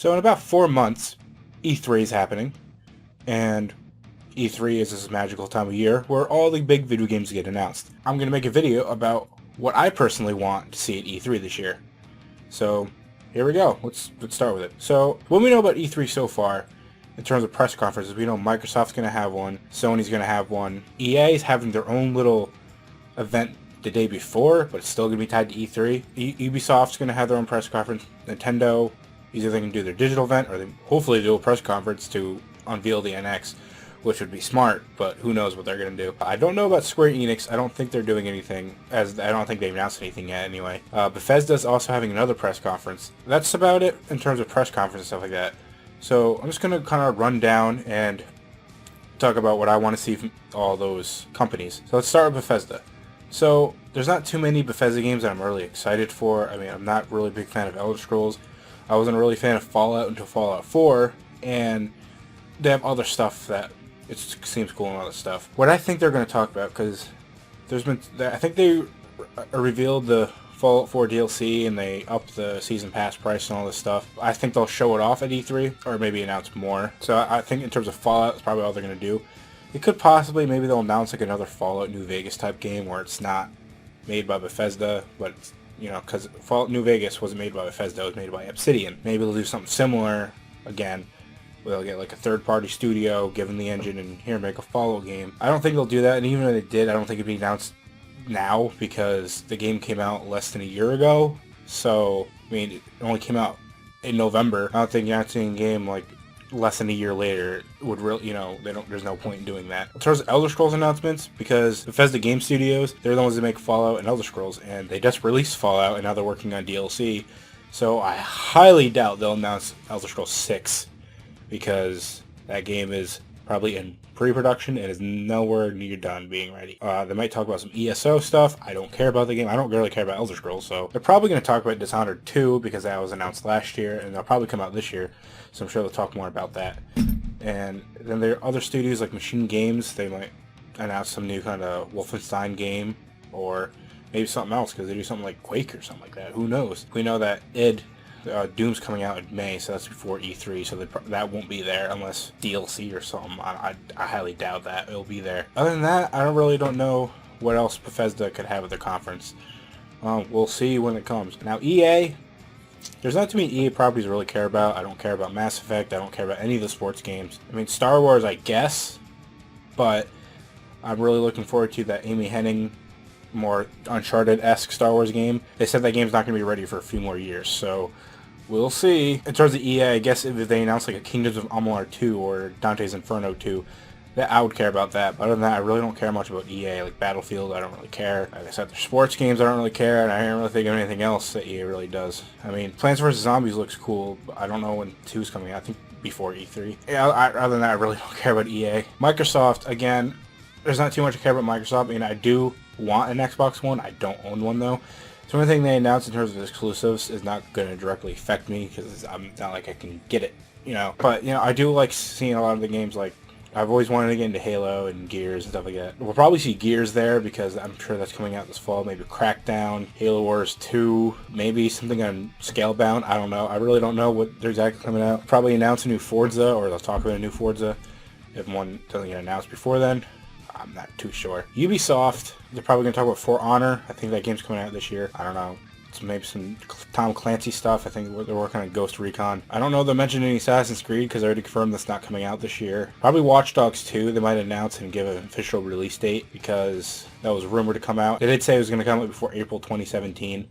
So in about 4 months, E3 is happening, and E3 is this magical time of year where all the big video games get announced. I'm going to make a video about what I personally want to see at E3 this year. So here we go. Let's start with it. So what we know about E3 so far, in terms of press conferences, we know Microsoft's going to have one, Sony's going to have one, EA is having their own little event the day before, but it's still going to be tied to E3. Ubisoft's going to have their own press conference. Nintendo, either they can do their digital event or they hopefully do a press conference to unveil the NX, which would be smart, but who knows what they're going to do. I don't know about Square Enix. I don't think they're doing anything, as I don't think they've announced anything yet anyway. Bethesda's also having another press conference. That's about it in terms of press conference and stuff like that. So I'm just going to kind of run down and talk about what I want to see from all those companies. So let's start with Bethesda. So there's not too many Bethesda games that I'm really excited for. I mean, I'm not really a big fan of Elder Scrolls. I wasn't really a fan of Fallout until Fallout 4, and they have other stuff that it seems cool and other stuff. What I think they're going to talk about, because I think they revealed the Fallout 4 DLC and they upped the season pass price and all this stuff. I think they'll show it off at E3 or maybe announce more. So I think in terms of Fallout, that's probably all they're going to do. It could possibly, maybe they'll announce like another Fallout New Vegas type game where it's not made by Bethesda, but it's, because Fallout New Vegas wasn't made by Bethesda, it was made by Obsidian. Maybe they'll do something similar again. They'll get like a third-party studio, give them the engine, and here, make a Fallout game. I don't think they'll do that, and even if they did, I don't think it'd be announced now, because the game came out less than a year ago. So, I mean, it only came out in November. I don't think announcing a game like less than a year later would really, there's no point in doing that. In terms of Elder Scrolls announcements, because Bethesda Game Studios, they're the ones that make Fallout and Elder Scrolls, and they just released Fallout, and now they're working on DLC. So I highly doubt they'll announce Elder Scrolls 6. Because that game is probably in pre-production and is nowhere near done being ready. They might talk about some ESO stuff. I don't care about the game. I don't really care about Elder Scrolls, so they're probably going to talk about Dishonored 2 because that was announced last year, and they'll probably come out this year, so I'm sure they'll talk more about that. And then there are other studios like Machine Games. They might announce some new kind of Wolfenstein game, or maybe something else because they do something like Quake or something like that. Who knows? We know that Doom's coming out in May, so that's before E3, so that won't be there unless DLC or something. I highly doubt that it'll be there. Other than that, I don't know what else Bethesda could have at their conference. We'll see when it comes. Now EA, there's not too many EA properties I really care about. I don't care about Mass Effect. I don't care about any of the sports games. I mean, Star Wars, I guess, but I'm really looking forward to that Amy Hennig, more Uncharted-esque Star Wars game. They said that game's not going to be ready for a few more years, so we'll see. In terms of EA, I guess if they announce like a Kingdoms of Amalur 2 or Dante's Inferno 2, that I would care about that. But other than that, I really don't care much about EA. Like Battlefield, I don't really care. Like I said, their sports games, I don't really care, and I don't really think of anything else that EA really does. I mean, Plants vs. Zombies looks cool, but I don't know when 2 is coming out. I think before E3. Yeah, other than that, I really don't care about EA. Microsoft, again, there's not too much to care about Microsoft. I mean, I do want an Xbox One. I don't own one, though. So the only thing they announced in terms of exclusives is not going to directly affect me because I'm not like I can get it, But, I do like seeing a lot of the games. Like, I've always wanted to get into Halo and Gears and stuff like that. We'll probably see Gears there because I'm sure that's coming out this fall. Maybe Crackdown, Halo Wars 2, maybe something on Scalebound. I don't know. I really don't know what they're exactly coming out. Probably announce a new Forza, or they'll talk about a new Forza if one doesn't get announced before then. I'm not too sure. Ubisoft, they're probably going to talk about For Honor. I think that game's coming out this year. I don't know. It's maybe some Tom Clancy stuff. I think they're working on Ghost Recon. I don't know if they'll mention any Assassin's Creed because I already confirmed that's not coming out this year. Probably Watch Dogs 2. They might announce and give an official release date because that was rumored to come out. They did say it was going to come out before April 2017.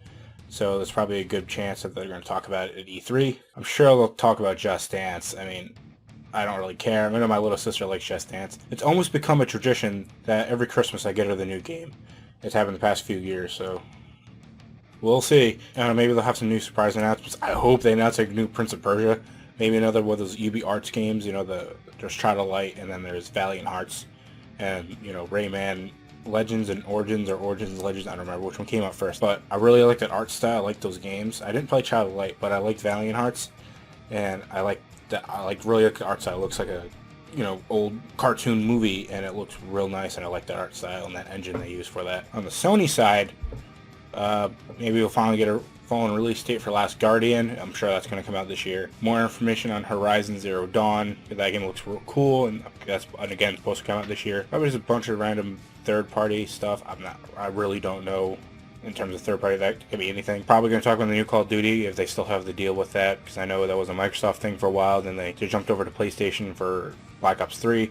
So there's probably a good chance that they're going to talk about it at E3. I'm sure they'll talk about Just Dance. I mean, I don't really care. I know my little sister likes Just Dance. It's almost become a tradition that every Christmas I get her the new game. It's happened the past few years, so we'll see. Maybe they'll have some new surprise announcements. I hope they announce a new Prince of Persia. Maybe another one of those UB Arts games. There's Child of Light, and then there's Valiant Hearts, and Rayman Legends and Origins, or Origins and Legends. I don't remember which one came out first, but I really like that art style. I like those games. I didn't play Child of Light, but I liked Valiant Hearts, and I really like the art style. It looks like a old cartoon movie, and it looks real nice, and I like that art style and that engine they use for that. On the Sony side, maybe we'll finally get a fallen release date for Last Guardian. I'm sure that's going to come out this year. More information on Horizon Zero Dawn. That game looks real cool, and that's, and again, supposed to come out this year. Probably just a bunch of random third-party stuff. I really don't know in terms of third-party. That could be anything. Probably going to talk about the new Call of Duty if they still have the deal with that, because I know that was a Microsoft thing for a while. Then they jumped over to PlayStation for Black Ops 3.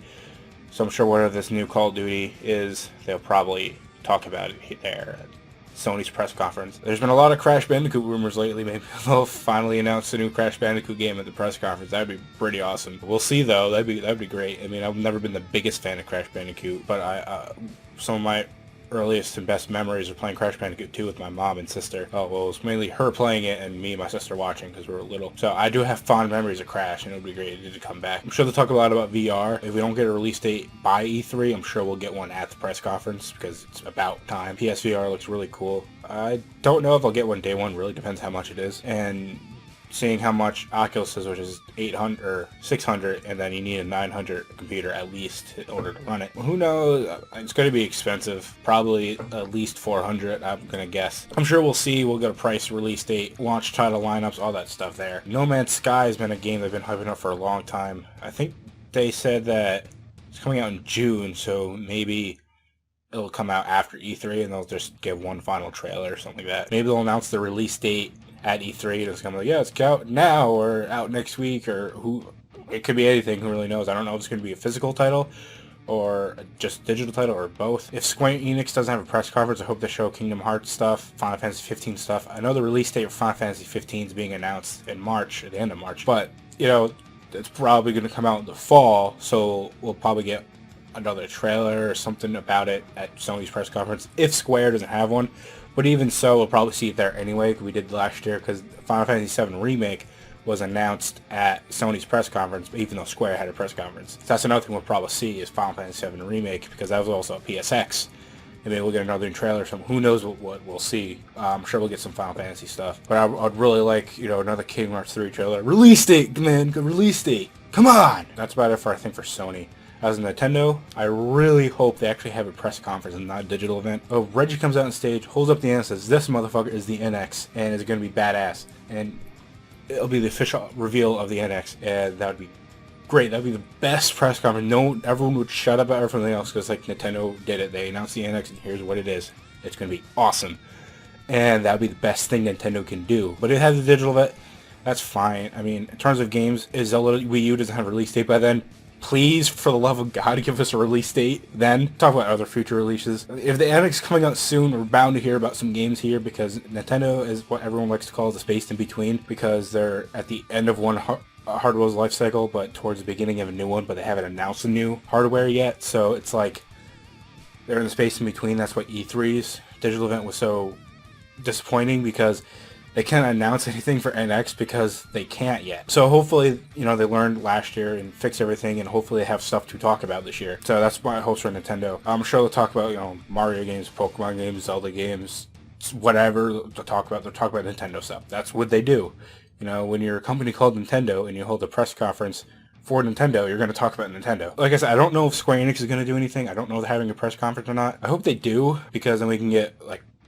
So I'm sure whatever this new Call of Duty is, they'll probably talk about it there at Sony's press conference. There's been a lot of Crash Bandicoot rumors lately. Maybe they'll finally announce a new Crash Bandicoot game at the press conference. That'd be pretty awesome. We'll see though. That'd be great. I mean, I've never been the biggest fan of Crash Bandicoot, but some of my earliest and best memories of playing Crash Bandicoot 2 with my mom and sister. Oh, well, it was mainly her playing it and me and my sister watching because we were little. So I do have fond memories of Crash, and it would be great to come back. I'm sure they'll talk a lot about VR. If we don't get a release date by E3, I'm sure we'll get one at the press conference because it's about time. PSVR looks really cool. I don't know if I'll get one day one. Really depends how much it is. And seeing how much Oculus is, which is 800 or 600, and then you need a 900 computer at least in order to run it. Well, who knows? It's going to be expensive. Probably at least 400, I'm going to guess. I'm sure we'll see. We'll get a price, release date, launch title, lineups, all that stuff there. No Man's Sky has been a game they've been hyping up for a long time. I think they said that it's coming out in June, so maybe it'll come out after E3 and they'll just give one final trailer or something like that. Maybe they'll announce the release date at E3, and it's going to be like, yeah, it's out now or out next week, or it could be anything. Who really knows? I don't know if it's going to be a physical title or just digital title or both. If Square Enix doesn't have a press conference, I hope they show Kingdom Hearts stuff, Final Fantasy 15 stuff. I know the release date for Final Fantasy 15 is being announced in March, at the end of March, but, you know, it's probably going to come out in the fall, so we'll probably get another trailer or something about it at Sony's press conference if Square doesn't have one. But even so, we'll probably see it there anyway, because we did last year, because Final Fantasy VII Remake was announced at Sony's press conference, even though Square had a press conference. So that's another thing we'll probably see is Final Fantasy VII Remake, because that was also a PSX. And maybe we'll get another trailer or something. Who knows what we'll see. I'm sure we'll get some Final Fantasy stuff. But I'd really like, another Kingdom Hearts 3 trailer. Release date, man! Release date! Come on! That's about it for, I think, for Sony. As a Nintendo, I really hope they actually have a press conference and not a digital event. Oh, Reggie comes out on stage, holds up the NX, and says, this motherfucker is the NX, and it's going to be badass. And it'll be the official reveal of the NX, and that would be great. That would be the best press conference. Everyone would shut up about everything else, because like Nintendo did it. They announced the NX, and here's what it is. It's going to be awesome. And that would be the best thing Nintendo can do. But it has a digital event. That's fine. I mean, in terms of games, is Zelda Wii U doesn't have a release date by then? Please, for the love of God, give us a release date then. Talk about other future releases. If the NX is coming out soon, we're bound to hear about some games here, because Nintendo is what everyone likes to call the space in between, because they're at the end of one hardware's life cycle, but towards the beginning of a new one, but they haven't announced a new hardware yet. So it's like they're in the space in between. That's why E3's digital event was so disappointing, because they can't announce anything for NX because they can't yet. So hopefully, they learned last year and fix everything, and hopefully they have stuff to talk about this year. So that's my hopes for Nintendo. I'm sure they'll talk about, Mario games, Pokemon games, Zelda games, whatever they'll talk about. They'll talk about Nintendo stuff. That's what they do. When you're a company called Nintendo and you hold a press conference for Nintendo, you're going to talk about Nintendo. Like I said, I don't know if Square Enix is going to do anything. I don't know if they're having a press conference or not. I hope they do, because then we can get,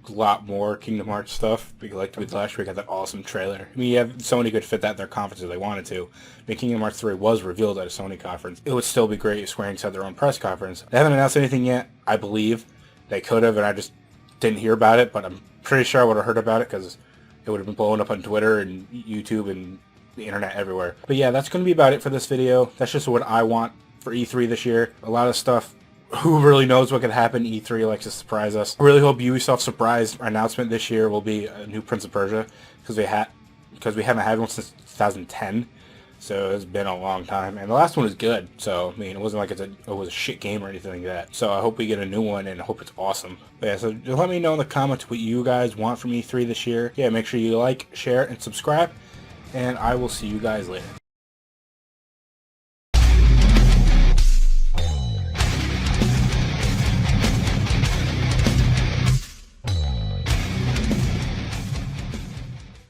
a lot more Kingdom Hearts stuff, because like we did last week, had that awesome trailer. I mean, Sony could fit that in their conference if they wanted to. I mean, Kingdom Hearts 3 was revealed at a Sony conference. It would still be great if Square Enix had their own press conference. They haven't announced anything yet. I believe they could have, and I just didn't hear about it, but I'm pretty sure I would have heard about it, because it would have been blowing up on Twitter and YouTube and the internet everywhere. But yeah, that's going to be about it for this video. That's just what I want for E3 this year. A lot of stuff. Who really knows what could happen? E3 likes to surprise us. I really hope Ubisoft's surprise announcement this year will be a new Prince of Persia, because we haven't had one since 2010. So it's been a long time, and the last one was good. So I mean, it wasn't like it was a shit game or anything like that. So I hope we get a new one, and I hope it's awesome. But yeah, so just let me know in the comments what you guys want from E3 this year. Yeah, make sure you like, share, and subscribe, and I will see you guys later.